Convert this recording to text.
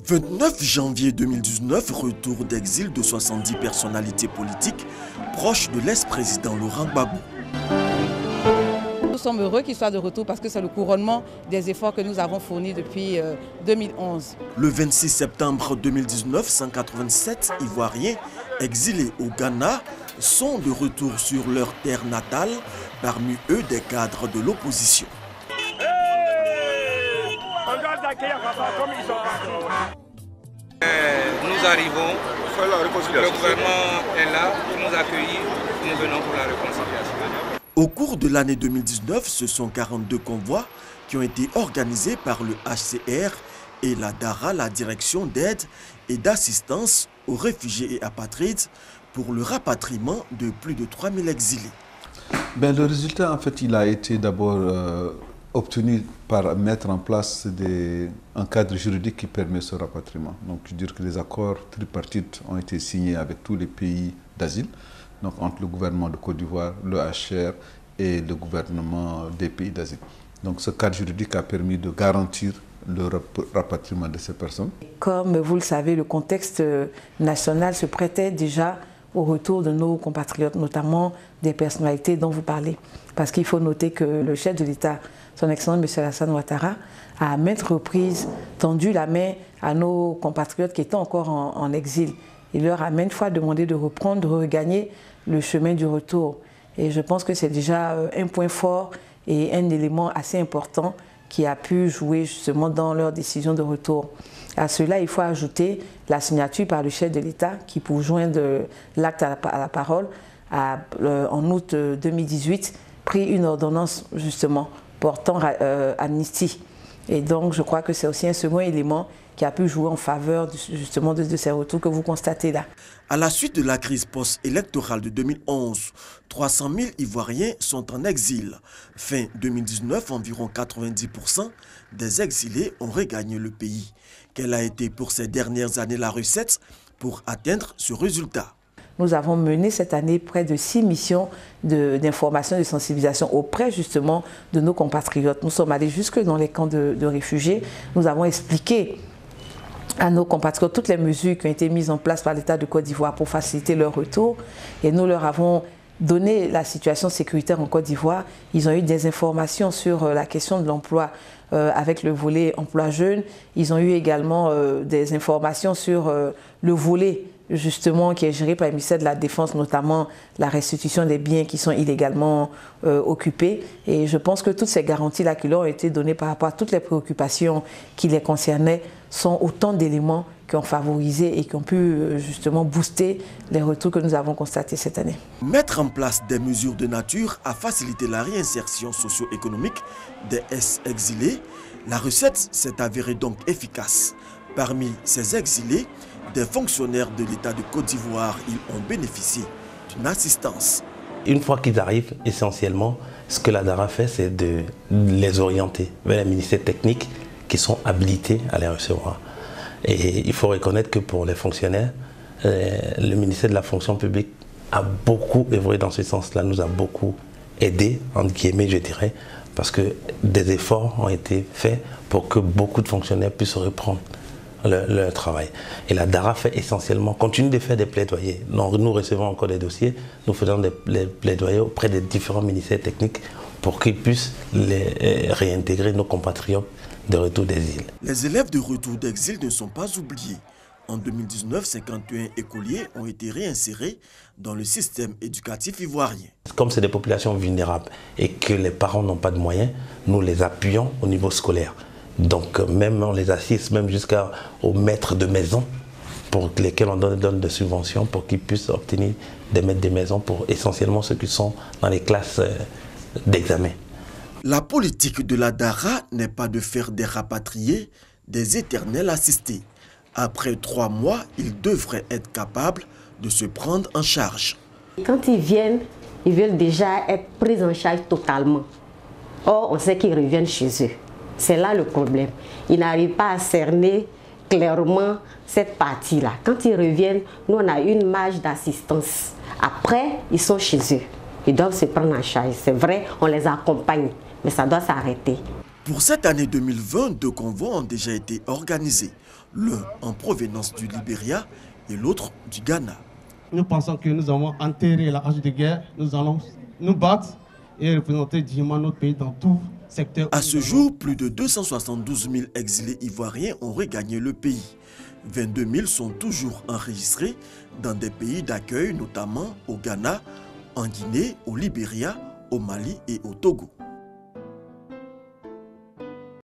29 janvier 2019, retour d'exil de 70 personnalités politiques proches de l'ex-président Laurent Gbagbo. Nous sommes heureux qu'il soit de retour parce que c'est le couronnement des efforts que nous avons fournis depuis 2011. Le 26 septembre 2019, 187 Ivoiriens exilés au Ghana sont de retour sur leur terre natale, parmi eux des cadres de l'opposition. Nous arrivons, le gouvernement est là pour nous accueillir, nous venons pour la réconciliation. Au cours de l'année 2019, ce sont 42 convois qui ont été organisés par le HCR et la DARA, la Direction d'aide et d'assistance aux réfugiés et apatrides, pour le rapatriement de plus de 3000 exilés. Le résultat, en fait, il a été d'abord obtenu par mettre en place un cadre juridique qui permet ce rapatriement. Donc, je veux dire que les accords tripartites ont été signés avec tous les pays d'asile, donc entre le gouvernement de Côte d'Ivoire, le HCR et le gouvernement des pays d'asile. Donc, ce cadre juridique a permis de garantir le rapatriement de ces personnes. Comme vous le savez, le contexte national se prêtait déjà au retour de nos compatriotes, notamment des personnalités dont vous parlez. Parce qu'il faut noter que le chef de l'État, son Excellence M. Alassane Ouattara, a à maintes reprises tendu la main à nos compatriotes qui étaient encore en exil. Il leur a maintes fois demandé de reprendre, de regagner le chemin du retour. Et je pense que c'est déjà un point fort et un élément assez important qui a pu jouer justement dans leur décision de retour. À cela, il faut ajouter la signature par le chef de l'État qui, pour joindre l'acte à la parole, a, en août 2018, pris une ordonnance justement portant amnistie. Et donc, je crois que c'est aussi un second élément qui a pu jouer en faveur justement de ces retours que vous constatez là. À la suite de la crise post-électorale de 2011, 300 000 Ivoiriens sont en exil. Fin 2019, environ 90% des exilés ont regagné le pays. Quelle a été pour ces dernières années la recette pour atteindre ce résultat? Nous avons mené cette année près de 6 missions d'information et de sensibilisation auprès justement de nos compatriotes. Nous sommes allés jusque dans les camps de réfugiés. Nous avons expliqué à nos compatriotes toutes les mesures qui ont été mises en place par l'État de Côte d'Ivoire pour faciliter leur retour. Et nous leur avons donné la situation sécuritaire en Côte d'Ivoire. Ils ont eu des informations sur la question de l'emploi avec le volet emploi jeune. Ils ont eu également des informations sur le volet justement qui est géré par le ministère de la Défense, notamment la restitution des biens qui sont illégalement occupés. Et je pense que toutes ces garanties-là qui leur ont été données par rapport à toutes les préoccupations qui les concernaient sont autant d'éléments qui ont favorisé et qui ont pu justement booster les retours que nous avons constatés cette année. Mettre en place des mesures de nature à faciliter la réinsertion socio-économique des ex-exilés, la recette s'est avérée donc efficace. Parmi ces exilés, des fonctionnaires de l'État de Côte d'Ivoire, ils ont bénéficié d'une assistance. Une fois qu'ils arrivent, essentiellement, ce que la DARA fait, c'est de les orienter vers les ministères techniques qui sont habilités à les recevoir. Et il faut reconnaître que pour les fonctionnaires, le ministère de la fonction publique a beaucoup œuvré dans ce sens-là, nous a beaucoup aidé, entre guillemets, je dirais, parce que des efforts ont été faits pour que beaucoup de fonctionnaires puissent reprendre leur travail. Et la DARA fait essentiellement, continue de faire des plaidoyers. Nous recevons encore des dossiers, nous faisons des plaidoyers auprès des différents ministères techniques pour qu'ils puissent réintégrer nos compatriotes de retour d'exil. Les élèves de retour d'exil ne sont pas oubliés. En 2019, 51 écoliers ont été réinsérés dans le système éducatif ivoirien. Comme c'est des populations vulnérables et que les parents n'ont pas de moyens, nous les appuyons au niveau scolaire. Donc même on les assiste même jusqu'aux maîtres de maison pour lesquels on donne des subventions pour qu'ils puissent obtenir des maîtres de maison pour essentiellement ceux qui sont dans les classes d'examen. La politique de la DARA n'est pas de faire des rapatriés des éternels assistés. Après 3 mois, ils devraient être capables de se prendre en charge. Quand ils viennent, ils veulent déjà être pris en charge totalement. Or, on sait qu'ils reviennent chez eux. C'est là le problème. Ils n'arrivent pas à cerner clairement cette partie-là. Quand ils reviennent, nous, on a une marge d'assistance. Après, ils sont chez eux. Ils doivent se prendre en charge. C'est vrai, on les accompagne, mais ça doit s'arrêter. Pour cette année 2020, 2 convois ont déjà été organisés, l'un en provenance du Libéria et l'autre du Ghana. Nous pensons que nous avons enterré la hache de guerre, nous allons nous battre et représenter dignement notre pays dans tout secteur. À ce jour, plus de 272 000 exilés ivoiriens ont regagné le pays. 22 000 sont toujours enregistrés dans des pays d'accueil, notamment au Ghana, en Guinée, au Libéria, au Mali et au Togo.